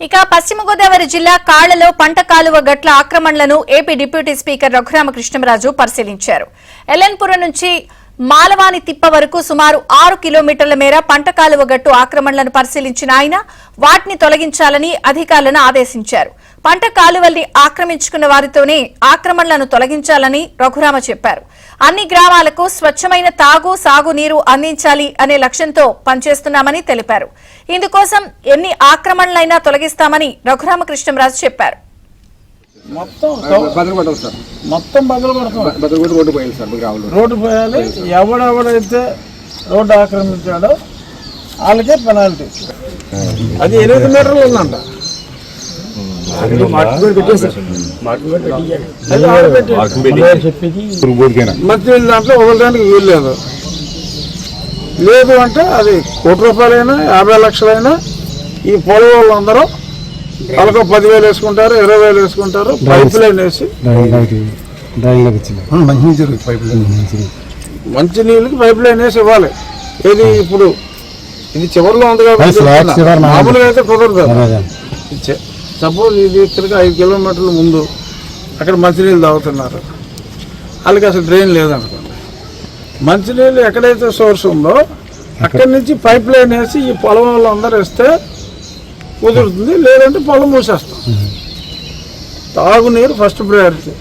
ఇక పశ్చిమ గోదావరి జిల్లా కాళ్లలో పంట కాలువ గట్ల ఆక్రమణలను ఏపీ డిప్యూటీ స్పీకర్ రఘురామకృష్ణంరాజు పరిశీలించారు. ఎల్ఎన్పురం నుంచి మాలవాని తిప్ప వరకు సుమారు 6 కిలోమీటర్ల మేర పంట కాలువ గట్టు ఆక్రమణలను పరిశీలించిన ఆయన వాటిని తొలగించాలని అధికారులను ఆదేశించారు. పంట కాలువల్ని ఆక్రమించుకున్న వారితోనే ఆక్రమణలను తొలగించాలని రఘురామ చెప్పారు. అన్ని గ్రామాలకు స్వచ్ఛమైన తాగు సాగునీరు అందించాలి అనే లక్ష్యంతో పనిచేస్తున్నామని తెలిపారు. ఇందుకోసం ఎన్ని ఆక్రమణలైనా తొలగిస్తామని రఘురామకృష్ణంరాజు చెప్పారు. మొత్తం రోడ్డు పోయాలి. ఎవడెవడైతే రోడ్డు ఆక్రమించాడో వాళ్ళకే పెనాల్టీ. అది 8 మీటర్లు ఉందంట. మంచి దాంట్లో వదలడానికి వీల్లేదు. లేదు అంటే అది ₹1 కోటి 50 లక్షలైనా ఈ పొలం వాళ్ళందరూ వాళ్ళకు 10,000 వేసుకుంటారు, 20,000 వేసుకుంటారు. పైప్ లైన్ వేసి మంచి నీళ్ళకి పైప్ లైన్ వేసి ఇవ్వాలి. ఇది ఇప్పుడు ఇది చివరిలో ఉంది కాబట్టి మామూలుగా అయితే కుదరదు. సపోజ్ ఇది ఇక్కడికి 5 కిలోమీటర్ల ముందు అక్కడ మంచినీళ్ళు తాగుతున్నారు, వాళ్ళకి అసలు డ్రైన్ లేదనుకోండి. మంచినీళ్ళు ఎక్కడైతే సోర్స్ ఉందో అక్కడి నుంచి పైప్ లైన్ వేసి ఈ పొలం వాళ్ళందరూ వేస్తే కుదురుతుంది. లేదంటే పొలం మూసేస్తాం. తాగునీరు ఫస్ట్ ప్రయారిటీ.